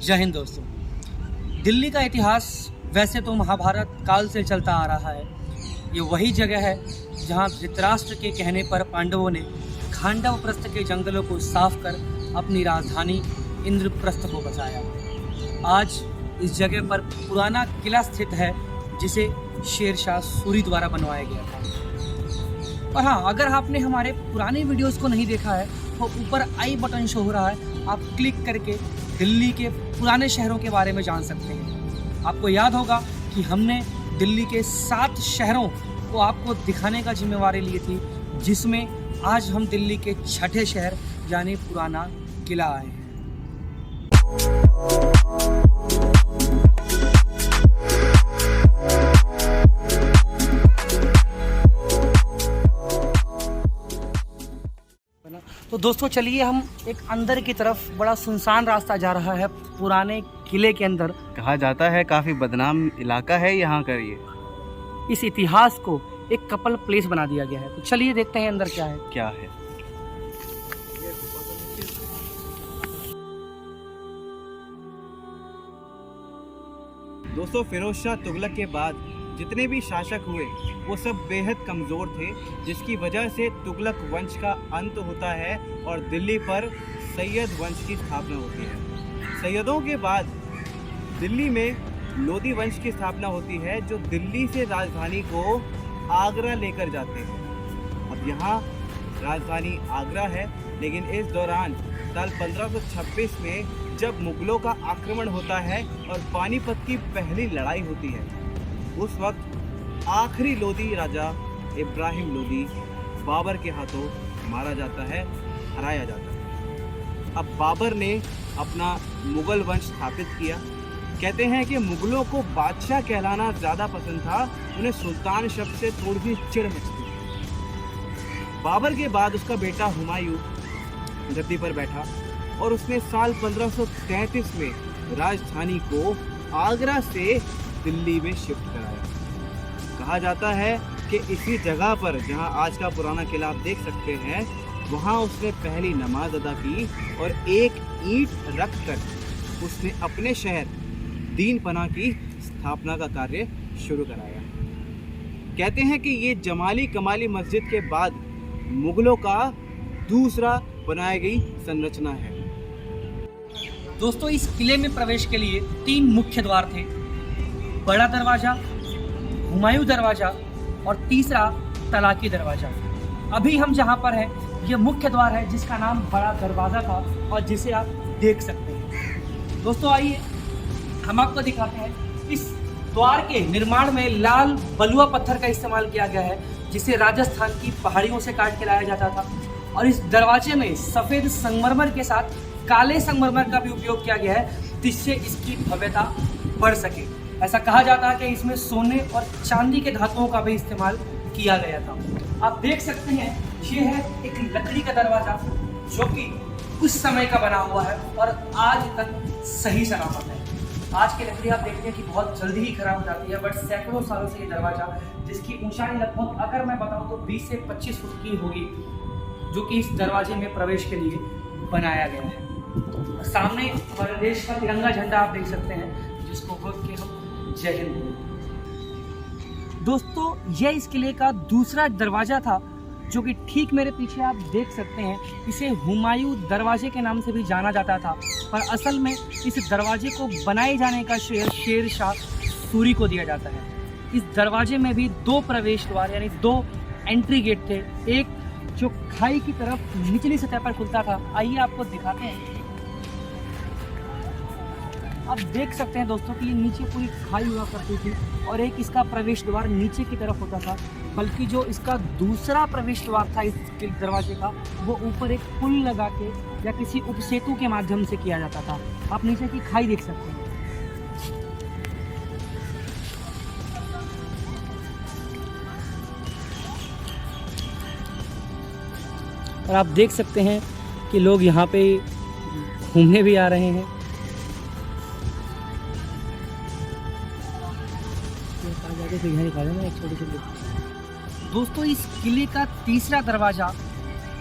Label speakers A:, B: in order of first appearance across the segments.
A: जय हिंद दोस्तों। दिल्ली का इतिहास वैसे तो महाभारत काल से चलता आ रहा है। ये वही जगह है जहाँ धृतराष्ट्र के कहने पर पांडवों ने खांडवप्रस्थ के जंगलों को साफ कर अपनी राजधानी इंद्रप्रस्थ को बसाया। आज इस जगह पर पुराना किला स्थित है जिसे शेरशाह सूरी द्वारा बनवाया गया था। और हाँ, अगर आपने हमारे पुराने वीडियोस को नहीं देखा है तो ऊपर आई बटन शो हो रहा है, आप क्लिक करके दिल्ली के पुराने शहरों के बारे में जान सकते हैं। आपको याद होगा कि हमने दिल्ली के 7 शहरों को आपको दिखाने का जिम्मेवारी ली थी, जिसमें आज हम दिल्ली के 6ठे शहर यानी पुराना किला आए हैं। तो दोस्तों चलिए, हम एक अंदर की तरफ बड़ा सुनसान रास्ता जा रहा है पुराने किले के अंदर।
B: कहा जाता है काफ़ी बदनाम इलाका है यहाँ का। ये
A: इस इतिहास को एक कपल प्लेस बना दिया गया है। तो चलिए देखते हैं अंदर क्या है।
B: दोस्तों, फिरोज शाह तुगलक के बाद जितने भी शासक हुए वो सब बेहद कमज़ोर थे, जिसकी वजह से तुगलक वंश का अंत होता है और दिल्ली पर सैयद वंश की स्थापना होती है। सैयदों के बाद दिल्ली में लोधी वंश की स्थापना होती है, जो दिल्ली से राजधानी को आगरा लेकर जाते हैं। अब यहाँ राजधानी आगरा है, लेकिन इस दौरान साल 1526 में जब मुगलों का आक्रमण होता है और पानीपत की पहली लड़ाई होती है, उस वक्त आखिरी लोधी राजा इब्राहिम लोधी बाबर के हाथों मारा जाता है, हराया जाता है। अब बाबर ने अपना मुगल वंश स्थापित किया। कहते हैं कि मुगलों को बादशाह कहलाना ज़्यादा पसंद था, उन्हें सुल्तान शब्द से थोड़ी सी चिढ़ मचती थी। बाबर के बाद उसका बेटा हुमायूं गद्दी पर बैठा और उसने साल 1533 में राजधानी को आगरा से दिल्ली में शिफ्ट कराया। कहा जाता है कि इसी जगह पर जहां आज का पुराना किला आप देख सकते हैं, वहां उसने पहली नमाज अदा की और एक ईंट रखकर उसने अपने शहर दीनपना की स्थापना का कार्य शुरू कराया। कहते हैं कि ये जमाली कमाली मस्जिद के बाद मुगलों का दूसरा बनाई गई संरचना है।
A: दोस्तों, इस किले में प्रवेश के लिए 3 मुख्य द्वार थे। बड़ा दरवाजा, हुमायूं दरवाजा और तीसरा तलाकी दरवाजा। अभी हम जहां पर हैं, यह मुख्य द्वार है जिसका नाम बड़ा दरवाजा था और जिसे आप देख सकते हैं। दोस्तों आइए हम आपको दिखाते हैं। इस द्वार के निर्माण में लाल बलुआ पत्थर का इस्तेमाल किया गया है, जिसे राजस्थान की पहाड़ियों से काट के लाया जाता था। और इस दरवाजे में सफ़ेद संगमरमर के साथ काले संगमरमर का भी उपयोग किया गया है, जिससे इसकी भव्यता बढ़ सके। ऐसा कहा जाता है कि इसमें सोने और चांदी के धातुओं का भी इस्तेमाल किया गया था। आप देख सकते हैं, ये है एक लकड़ी का दरवाजा जो कि उस समय का बना हुआ है और आज तक सही सलामत है। आज की लकड़ी आप देखते हैं कि बहुत जल्दी ही खराब हो जाती है, बट सैकड़ों सालों से ये दरवाजा, जिसकी ऊंचाई लगभग अगर मैं बताऊं तो 20 से 25 फुट की होगी, जो कि इस दरवाजे में प्रवेश के लिए बनाया गया है। सामने हमारे देश का तिरंगा झंडा आप देख सकते हैं, जिसको बोल के हम जय हिंद। दोस्तों, यह इस किले का दूसरा दरवाजा था, जो कि ठीक मेरे पीछे आप देख सकते हैं। इसे हुमायूं दरवाजे के नाम से भी जाना जाता था, पर असल में इस दरवाजे को बनाए जाने का श्रेय शेरशाह सूरी को दिया जाता है। इस दरवाजे में भी 2 प्रवेश द्वार यानी 2 एंट्री गेट थे। एक जो खाई की तरफ निचली सतह पर खुलता था, आइए आपको दिखाते हैं। आप देख सकते हैं दोस्तों कि ये नीचे पूरी खाई हुआ करती थी, और एक इसका प्रवेश द्वार नीचे की तरफ होता था। बल्कि जो इसका दूसरा प्रवेश द्वार था इस दरवाजे का, वो ऊपर एक पुल लगा के या किसी उपसेतु के माध्यम से किया जाता था। आप नीचे की खाई देख सकते हैं। और आप देख सकते हैं कि लोग यहाँ पे घूमने भी आ रहे हैं। दोस्तों, इस किले का तीसरा दरवाजा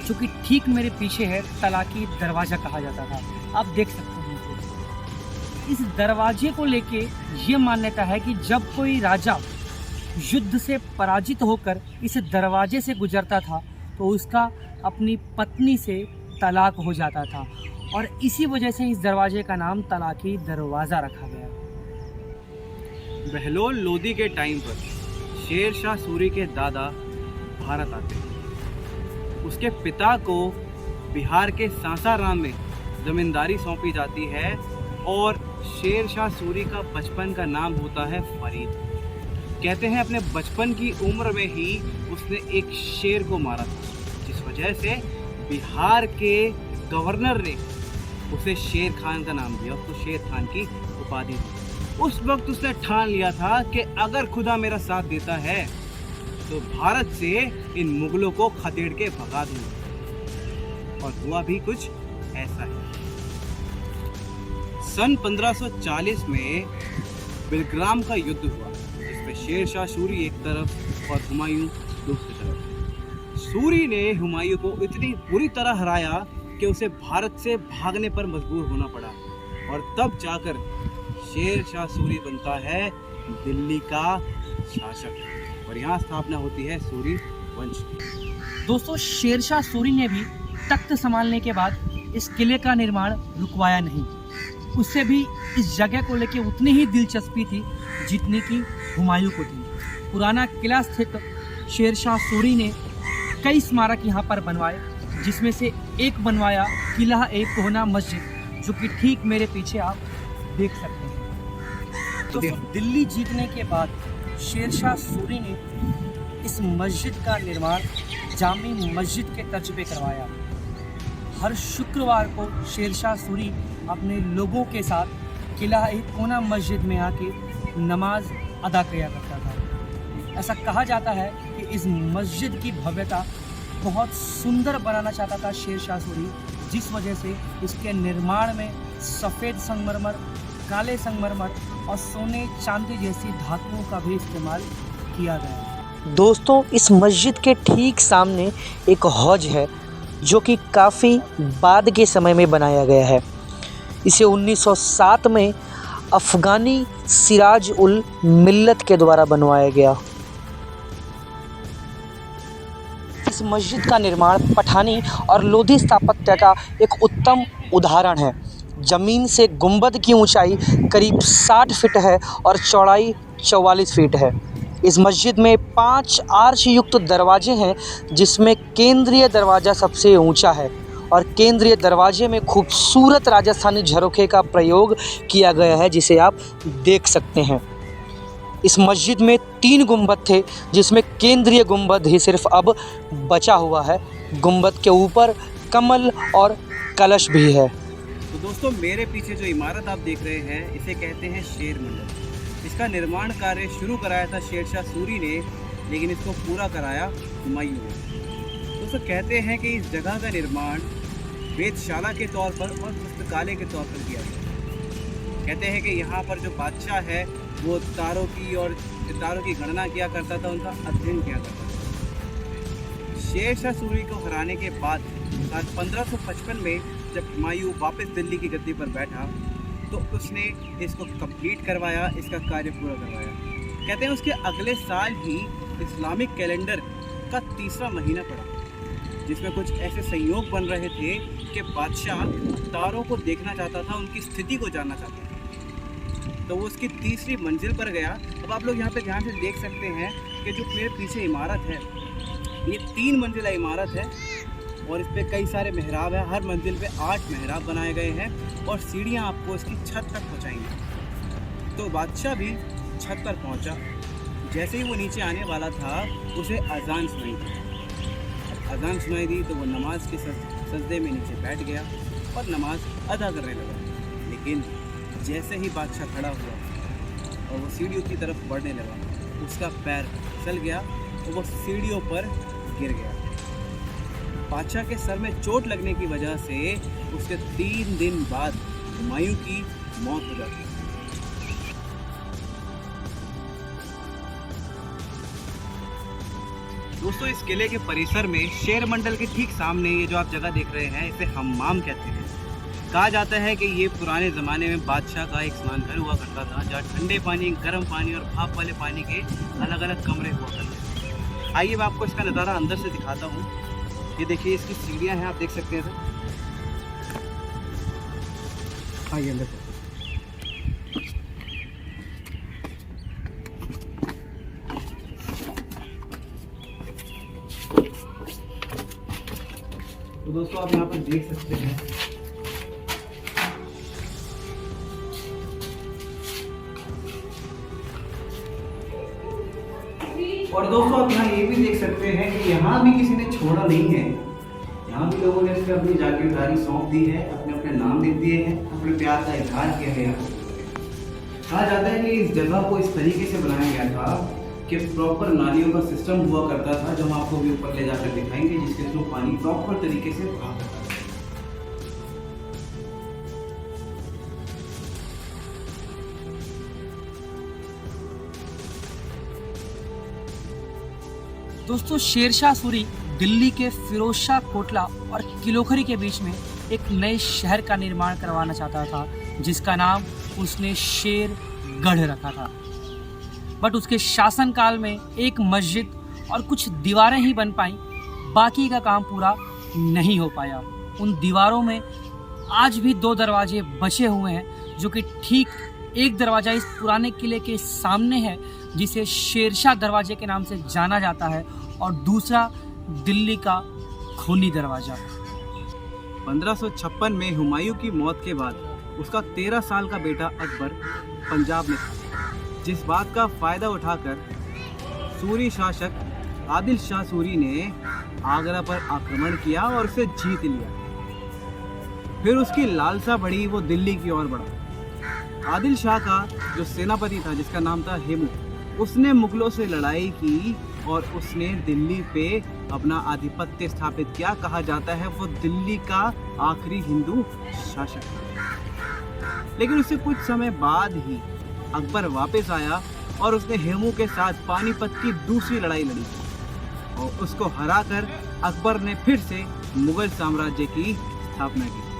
A: जो कि ठीक मेरे पीछे है, तलाकी दरवाज़ा कहा जाता था। आप देख सकते हैं इस दरवाजे को लेके ये मान्यता है कि जब कोई राजा युद्ध से पराजित होकर इस दरवाजे से गुजरता था तो उसका अपनी पत्नी से तलाक हो जाता था और इसी वजह से इस दरवाजे का नाम तलाकी दरवाज़ा रखा गया।
B: बहलोल लोदी के टाइम पर शेर शाह सूरी के दादा भारत आते हैं। उसके पिता को बिहार के सासाराम में जमींदारी सौंपी जाती है और शेर शाह सूरी का बचपन का नाम होता है फरीद। कहते हैं अपने बचपन की उम्र में ही उसने एक शेर को मारा था, जिस वजह से बिहार के गवर्नर ने उसे शेर खान का नाम दिया, उसको शेर खान की उपाधि दी। उस वक्त उसने ठान लिया था कि अगर खुदा मेरा साथ देता है तो भारत से इन मुगलों को खदेड़ के भगा दूंगा। और हुआ भी कुछ ऐसा है। सन 1540 में बिलग्राम का युद्ध हुआ, जिसमें शेर शाह सूरी एक तरफ और हुमायूं दूसरी तरफ। सूरी ने हुमायूं को इतनी बुरी तरह हराया कि उसे भारत से भागने पर मजबूर होना पड़ा और तब जाकर शेर शाह सूरी बनता है दिल्ली का शासक और यहाँ स्थापना होती है सूरी वंश की।
A: दोस्तों, शेरशाह सूरी ने भी तख्त संभालने के बाद इस किले का निर्माण रुकवाया नहीं। उससे भी इस जगह को लेकर उतनी ही दिलचस्पी थी जितनी कि हुमायूं को थी। पुराना किला स्थित शेरशाह सूरी ने कई स्मारक यहाँ पर बनवाए, जिसमें से एक बनवाया किला ए कोहना मस्जिद, जो कि ठीक मेरे पीछे आप देख सकते हैं। तो दिल्ली जीतने के बाद शेरशाह सूरी ने इस मस्जिद का निर्माण जामी मस्जिद के तर्ज पे करवाया। हर शुक्रवार को शेरशाह सूरी अपने लोगों के साथ किला ए कोहना मस्जिद में आके नमाज अदा किया करता था। ऐसा कहा जाता है कि इस मस्जिद की भव्यता बहुत सुंदर बनाना चाहता था शेरशाह सूरी, जिस वजह से इसके निर्माण में सफ़ेद संगमरमर, काले संगमरमर और सोने चांदी जैसी धातुओं का भी इस्तेमाल किया गया।
C: दोस्तों, इस मस्जिद के ठीक सामने एक हौज है जो कि काफ़ी बाद के समय में बनाया गया है। इसे 1907 में अफ़गानी सिराज उल मिल्लत के द्वारा बनवाया गया। इस मस्जिद का निर्माण पठानी और लोधी स्थापत्य का एक उत्तम उदाहरण है। ज़मीन से गुंबद की ऊंचाई करीब 60 फीट है और चौड़ाई 44 फीट है। इस मस्जिद में 5 आर्च युक्त दरवाजे हैं, जिसमें केंद्रीय दरवाज़ा सबसे ऊंचा है और केंद्रीय दरवाजे में खूबसूरत राजस्थानी झरोखे का प्रयोग किया गया है, जिसे आप देख सकते हैं। इस मस्जिद में 3 गुंबद थे, जिसमें केंद्रीय गुंबद ही सिर्फ अब बचा हुआ है। गुंबद के ऊपर कमल और कलश भी है।
B: तो दोस्तों, मेरे पीछे जो इमारत आप देख रहे हैं, इसे कहते हैं शेर मंडल। इसका निर्माण कार्य शुरू कराया था शेरशाह सूरी ने, लेकिन इसको पूरा कराया हुमायूं ने। दोस्तों, कहते हैं कि इस जगह का निर्माण वेधशाला के तौर पर और पुस्तकालय के तौर पर किया गया। कहते हैं कि यहाँ पर जो बादशाह है वो तारों की और सितारों की गणना किया करता था, उनका अध्ययन किया करता था। शेरशाह सूरी को हराने के बाद साल 1555 में जब हुमायूं वापस दिल्ली की गद्दी पर बैठा तो उसने इसको कंप्लीट करवाया, इसका कार्य पूरा करवाया। कहते हैं उसके अगले साल ही इस्लामिक कैलेंडर का 3रा महीना पड़ा, जिसमें कुछ ऐसे संयोग बन रहे थे कि बादशाह तारों को देखना चाहता था, उनकी स्थिति को जानना चाहता था। तो वो उसकी 3री मंजिल पर गया। अब आप लोग यहाँ पे ध्यान से देख सकते हैं कि जो मेरे पीछे इमारत है, ये 3 मंजिला इमारत है और इस पर कई सारे मेहराब हैं। हर मंजिल पे 8 मेहराब बनाए गए हैं और सीढ़ियाँ आपको इसकी छत तक पहुँचाएंगी। तो बादशाह भी छत पर पहुँचा। जैसे ही वो नीचे आने वाला था, उसे अजान सुनाई दी। अजान सुनाई दी तो वो नमाज के सजदे में नीचे बैठ गया और नमाज अदा करने लगा। लेकिन जैसे ही बादशाह खड़ा हुआ और वो सीढ़ियों की तरफ बढ़ने लगा, उसका पैर फिसल गया और वो सीढ़ियों पर गिर गया। बादशाह के सर में चोट लगने की वजह से उसके 3 दिन बाद हुमायूं की मौत हो जाती है। दोस्तों, इस किले के परिसर में शेर मंडल के ठीक सामने ये जो आप जगह देख रहे हैं, इसे हम्माम कहते हैं। कहा जाता है कि ये पुराने ज़माने में बादशाह का एक स्नानघर हुआ करता था, जहाँ ठंडे पानी, गर्म पानी और भाप वाले पानी के अलग अलग कमरे हुआ करते थे। आइए मैं आपको इसका नज़ारा अंदर से दिखाता हूँ। ये देखिए, इसकी सीढ़ियाँ हैं, आप देख सकते हैं सर। आइए अंदर से। तो दोस्तों आप यहाँ पर देख सकते हैं और दोस्तों आप यहाँ ये भी देख सकते हैं कि यहाँ भी किसी ने छोड़ा नहीं है। यहाँ भी लोगों ने इसमें अपनी जागीरदारी सौंप दी है, अपने अपने नाम लिख दिए हैं, अपने प्यार का इजहार किया है। यहाँ कहा जाता है कि इस जगह को इस तरीके से बनाया गया था कि प्रॉपर नालियों का सिस्टम हुआ करता था, जो हम आपको भी ऊपर ले जाकर दिखाएंगे, जिसके थ्रू पानी प्रॉपर तरीके से बहा करता था।
A: दोस्तों, शेरशाह सूरी दिल्ली के फिरोजशाह कोटला और किलोखरी के बीच में एक नए शहर का निर्माण करवाना चाहता था, जिसका नाम उसने शेरगढ़ रखा था। बट उसके शासनकाल में एक मस्जिद और कुछ दीवारें ही बन पाई, बाकी का काम पूरा नहीं हो पाया। उन दीवारों में आज भी 2 दरवाजे बचे हुए हैं, जो कि ठीक एक दरवाज़ा इस पुराने किले के सामने है, जिसे शेरशाह दरवाजे के नाम से जाना जाता है, और दूसरा दिल्ली का खूनी दरवाज़ा।
B: 1556 में हुमायूं की मौत के बाद उसका 13 साल का बेटा अकबर पंजाब में था, जिस बात का फ़ायदा उठाकर सूरी शासक आदिल शाह सूरी ने आगरा पर आक्रमण किया और उसे जीत लिया। फिर उसकी लालसा बढ़ी, वो दिल्ली की ओर बढ़ा। आदिल शाह का जो सेनापति था, जिसका नाम था हेमू, उसने मुगलों से लड़ाई की और उसने दिल्ली पे अपना आधिपत्य स्थापित किया। कहा जाता है वो दिल्ली का आखिरी हिंदू शासक था। लेकिन उससे कुछ समय बाद ही अकबर वापस आया और उसने हेमू के साथ पानीपत की दूसरी लड़ाई लड़ी और उसको हराकर अकबर ने फिर से मुगल साम्राज्य की स्थापना की।